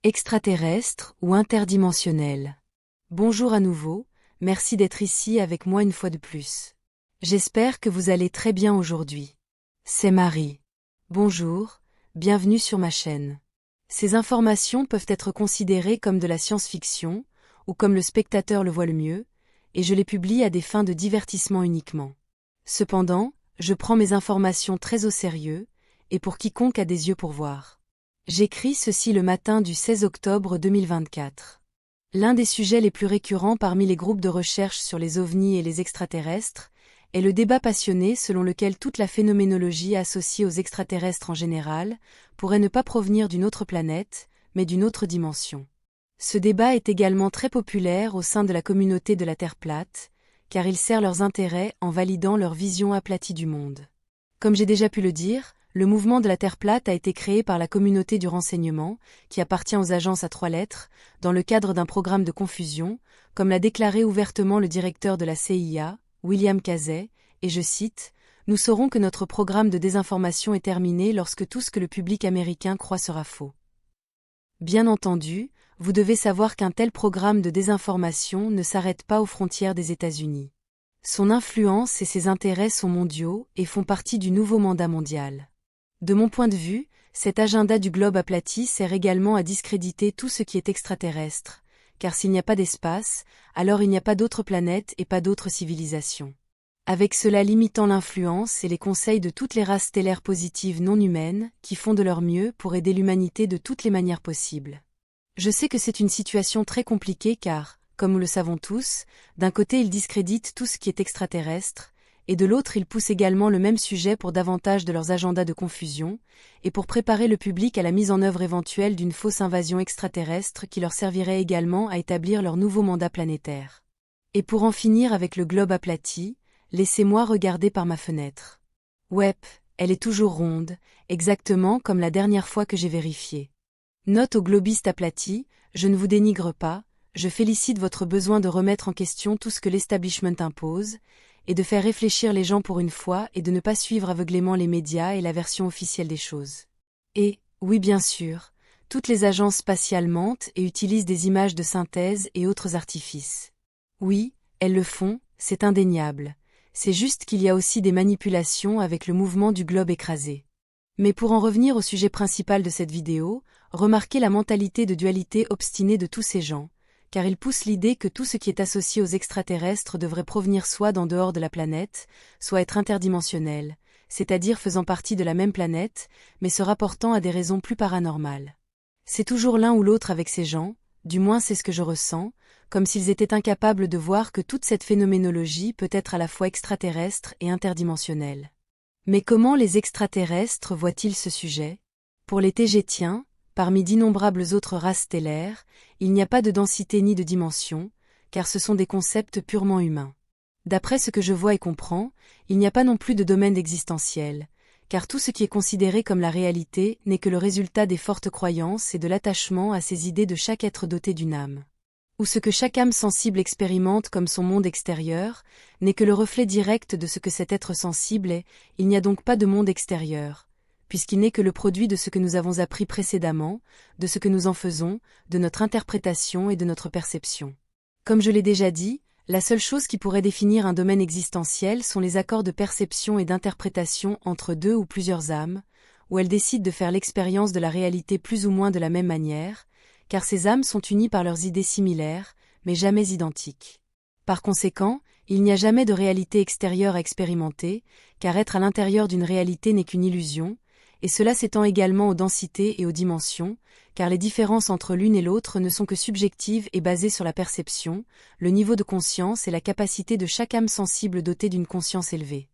Extraterrestre ou interdimensionnel. Bonjour à nouveau, merci d'être ici avec moi une fois de plus. J'espère que vous allez très bien aujourd'hui. C'est Marie. Bonjour, bienvenue sur ma chaîne. Ces informations peuvent être considérées comme de la science-fiction, ou comme le spectateur le voit le mieux, et je les publie à des fins de divertissement uniquement. Cependant, je prends mes informations très au sérieux, et pour quiconque a des yeux pour voir. J'écris ceci le matin du 16 octobre 2024. L'un des sujets les plus récurrents parmi les groupes de recherche sur les ovnis et les extraterrestres est le débat passionné selon lequel toute la phénoménologie associée aux extraterrestres en général pourrait ne pas provenir d'une autre planète, mais d'une autre dimension. Ce débat est également très populaire au sein de la communauté de la Terre plate, car il sert leurs intérêts en validant leur vision aplatie du monde. Comme j'ai déjà pu le dire, le mouvement de la Terre plate a été créé par la communauté du renseignement, qui appartient aux agences à 3 lettres, dans le cadre d'un programme de confusion, comme l'a déclaré ouvertement le directeur de la CIA, William Casey, et je cite, « Nous saurons que notre programme de désinformation est terminé lorsque tout ce que le public américain croit sera faux. » Bien entendu, vous devez savoir qu'un tel programme de désinformation ne s'arrête pas aux frontières des États-Unis. Son influence et ses intérêts sont mondiaux et font partie du nouveau mandat mondial. De mon point de vue, cet agenda du globe aplati sert également à discréditer tout ce qui est extraterrestre, car s'il n'y a pas d'espace, alors il n'y a pas d'autres planètes et pas d'autres civilisations. Avec cela limitant l'influence et les conseils de toutes les races stellaires positives non humaines qui font de leur mieux pour aider l'humanité de toutes les manières possibles. Je sais que c'est une situation très compliquée car, comme nous le savons tous, d'un côté ils discréditent tout ce qui est extraterrestre, et de l'autre ils poussent également le même sujet pour davantage de leurs agendas de confusion, et pour préparer le public à la mise en œuvre éventuelle d'une fausse invasion extraterrestre qui leur servirait également à établir leur nouveau mandat planétaire. Et pour en finir avec le globe aplati, laissez-moi regarder par ma fenêtre. Ouais, elle est toujours ronde, exactement comme la dernière fois que j'ai vérifié. Note aux globistes aplatis, je ne vous dénigre pas, je félicite votre besoin de remettre en question tout ce que l'establishment impose, et de faire réfléchir les gens pour une fois et de ne pas suivre aveuglément les médias et la version officielle des choses. Et, oui bien sûr, toutes les agences spatiales mentent et utilisent des images de synthèse et autres artifices. Oui, elles le font, c'est indéniable. C'est juste qu'il y a aussi des manipulations avec le mouvement du globe écrasé. Mais pour en revenir au sujet principal de cette vidéo, remarquez la mentalité de dualité obstinée de tous ces gens, car ils poussent l'idée que tout ce qui est associé aux extraterrestres devrait provenir soit d'en dehors de la planète, soit être interdimensionnel, c'est-à-dire faisant partie de la même planète, mais se rapportant à des raisons plus paranormales. C'est toujours l'un ou l'autre avec ces gens, du moins c'est ce que je ressens, comme s'ils étaient incapables de voir que toute cette phénoménologie peut être à la fois extraterrestre et interdimensionnelle. Mais comment les extraterrestres voient-ils ce sujet? Pour les Tégétiens, parmi d'innombrables autres races stellaires, il n'y a pas de densité ni de dimension, car ce sont des concepts purement humains. D'après ce que je vois et comprends, il n'y a pas non plus de domaine existentiel, car tout ce qui est considéré comme la réalité n'est que le résultat des fortes croyances et de l'attachement à ces idées de chaque être doté d'une âme. Ou ce que chaque âme sensible expérimente comme son monde extérieur, n'est que le reflet direct de ce que cet être sensible est, il n'y a donc pas de monde extérieur, puisqu'il n'est que le produit de ce que nous avons appris précédemment, de ce que nous en faisons, de notre interprétation et de notre perception. Comme je l'ai déjà dit, la seule chose qui pourrait définir un domaine existentiel sont les accords de perception et d'interprétation entre deux ou plusieurs âmes, où elles décident de faire l'expérience de la réalité plus ou moins de la même manière, car ces âmes sont unies par leurs idées similaires, mais jamais identiques. Par conséquent, il n'y a jamais de réalité extérieure à expérimenter, car être à l'intérieur d'une réalité n'est qu'une illusion, et cela s'étend également aux densités et aux dimensions, car les différences entre l'une et l'autre ne sont que subjectives et basées sur la perception, le niveau de conscience et la capacité de chaque âme sensible dotée d'une conscience élevée.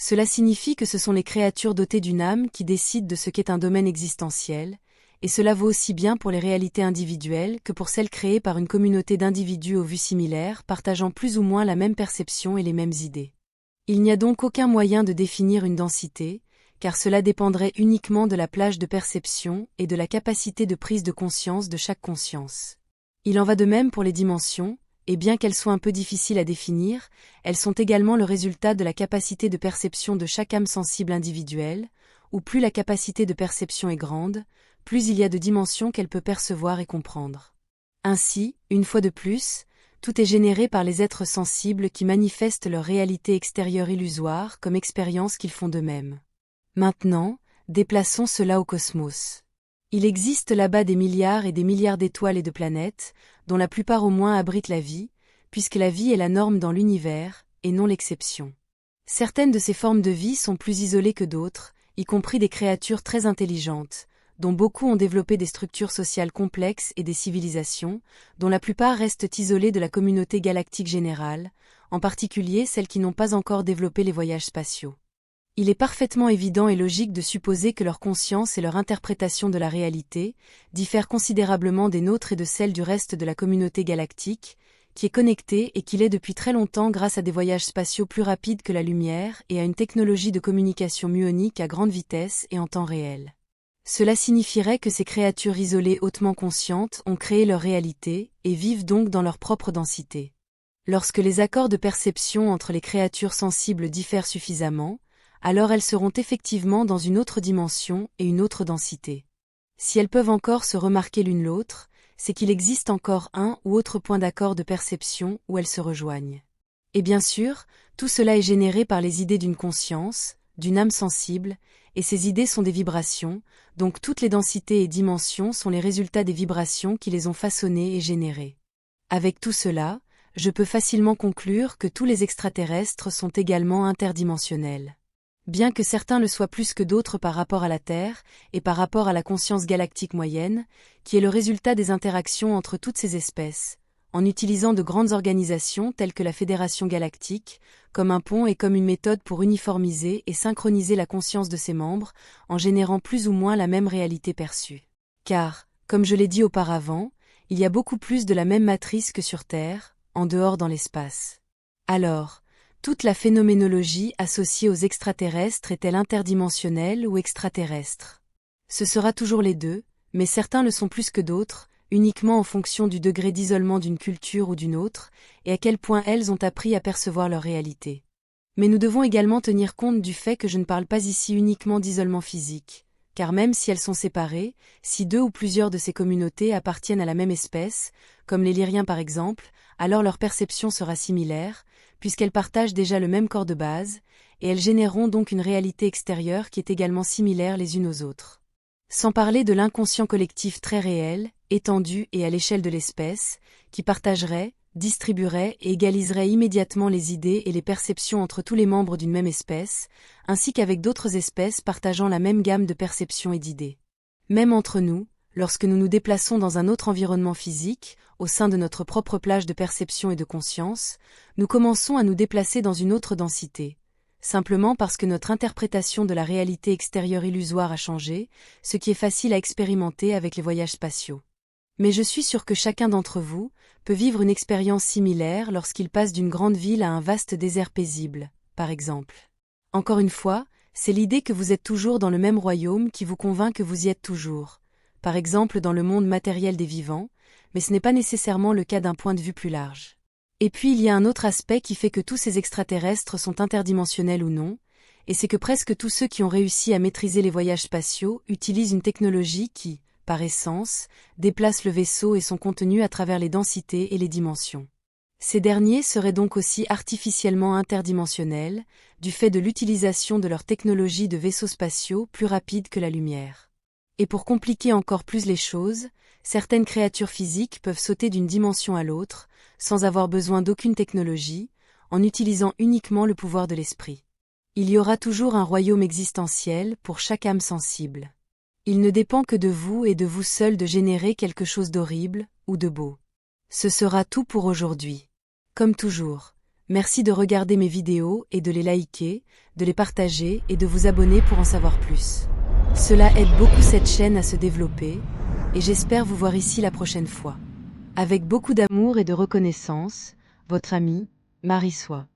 Cela signifie que ce sont les créatures dotées d'une âme qui décident de ce qu'est un domaine existentiel, et cela vaut aussi bien pour les réalités individuelles que pour celles créées par une communauté d'individus aux vues similaires partageant plus ou moins la même perception et les mêmes idées. Il n'y a donc aucun moyen de définir une densité, car cela dépendrait uniquement de la plage de perception et de la capacité de prise de conscience de chaque conscience. Il en va de même pour les dimensions, et bien qu'elles soient un peu difficiles à définir, elles sont également le résultat de la capacité de perception de chaque âme sensible individuelle, où plus la capacité de perception est grande, plus il y a de dimensions qu'elle peut percevoir et comprendre. Ainsi, une fois de plus, tout est généré par les êtres sensibles qui manifestent leur réalité extérieure illusoire comme expérience qu'ils font d'eux-mêmes. Maintenant, déplaçons cela au cosmos. Il existe là-bas des milliards et des milliards d'étoiles et de planètes, dont la plupart au moins abritent la vie, puisque la vie est la norme dans l'univers, et non l'exception. Certaines de ces formes de vie sont plus isolées que d'autres, y compris des créatures très intelligentes, dont beaucoup ont développé des structures sociales complexes et des civilisations, dont la plupart restent isolées de la communauté galactique générale, en particulier celles qui n'ont pas encore développé les voyages spatiaux. Il est parfaitement évident et logique de supposer que leur conscience et leur interprétation de la réalité diffèrent considérablement des nôtres et de celles du reste de la communauté galactique, qui est connectée et qui l'est depuis très longtemps grâce à des voyages spatiaux plus rapides que la lumière et à une technologie de communication muonique à grande vitesse et en temps réel. Cela signifierait que ces créatures isolées hautement conscientes ont créé leur réalité et vivent donc dans leur propre densité. Lorsque les accords de perception entre les créatures sensibles diffèrent suffisamment, alors elles seront effectivement dans une autre dimension et une autre densité. Si elles peuvent encore se remarquer l'une l'autre, c'est qu'il existe encore un ou autre point d'accord de perception où elles se rejoignent. Et bien sûr, tout cela est généré par les idées d'une conscience, d'une âme sensible, et ces idées sont des vibrations, donc toutes les densités et dimensions sont les résultats des vibrations qui les ont façonnées et générées. Avec tout cela, je peux facilement conclure que tous les extraterrestres sont également interdimensionnels. Bien que certains le soient plus que d'autres par rapport à la Terre, et par rapport à la conscience galactique moyenne, qui est le résultat des interactions entre toutes ces espèces, en utilisant de grandes organisations telles que la Fédération galactique, comme un pont et comme une méthode pour uniformiser et synchroniser la conscience de ses membres, en générant plus ou moins la même réalité perçue. Car, comme je l'ai dit auparavant, il y a beaucoup plus de la même matrice que sur Terre, en dehors dans l'espace. Alors, toute la phénoménologie associée aux extraterrestres est-elle interdimensionnelle ou extraterrestre? Ce sera toujours les deux, mais certains le sont plus que d'autres, uniquement en fonction du degré d'isolement d'une culture ou d'une autre, et à quel point elles ont appris à percevoir leur réalité. Mais nous devons également tenir compte du fait que je ne parle pas ici uniquement d'isolement physique, car même si elles sont séparées, si deux ou plusieurs de ces communautés appartiennent à la même espèce, comme les Lyriens par exemple, alors leur perception sera similaire, puisqu'elles partagent déjà le même corps de base, et elles généreront donc une réalité extérieure qui est également similaire les unes aux autres. Sans parler de l'inconscient collectif très réel, étendu et à l'échelle de l'espèce, qui partagerait, distribuerait et égaliserait immédiatement les idées et les perceptions entre tous les membres d'une même espèce, ainsi qu'avec d'autres espèces partageant la même gamme de perceptions et d'idées. Même entre nous, lorsque nous nous déplaçons dans un autre environnement physique, au sein de notre propre plage de perception et de conscience, nous commençons à nous déplacer dans une autre densité, simplement parce que notre interprétation de la réalité extérieure illusoire a changé, ce qui est facile à expérimenter avec les voyages spatiaux. Mais je suis sûr que chacun d'entre vous peut vivre une expérience similaire lorsqu'il passe d'une grande ville à un vaste désert paisible, par exemple. Encore une fois, c'est l'idée que vous êtes toujours dans le même royaume qui vous convainc que vous y êtes toujours, par exemple dans le monde matériel des vivants, mais ce n'est pas nécessairement le cas d'un point de vue plus large. Et puis il y a un autre aspect qui fait que tous ces extraterrestres sont interdimensionnels ou non, et c'est que presque tous ceux qui ont réussi à maîtriser les voyages spatiaux utilisent une technologie qui, par essence, déplace le vaisseau et son contenu à travers les densités et les dimensions. Ces derniers seraient donc aussi artificiellement interdimensionnels, du fait de l'utilisation de leur technologie de vaisseaux spatiaux plus rapides que la lumière. Et pour compliquer encore plus les choses, certaines créatures physiques peuvent sauter d'une dimension à l'autre, sans avoir besoin d'aucune technologie, en utilisant uniquement le pouvoir de l'esprit. Il y aura toujours un royaume existentiel pour chaque âme sensible. Il ne dépend que de vous et de vous seul de générer quelque chose d'horrible ou de beau. Ce sera tout pour aujourd'hui. Comme toujours, merci de regarder mes vidéos et de les liker, de les partager et de vous abonner pour en savoir plus. Cela aide beaucoup cette chaîne à se développer, et j'espère vous voir ici la prochaine fois. Avec beaucoup d'amour et de reconnaissance, votre amie, Marie Soie.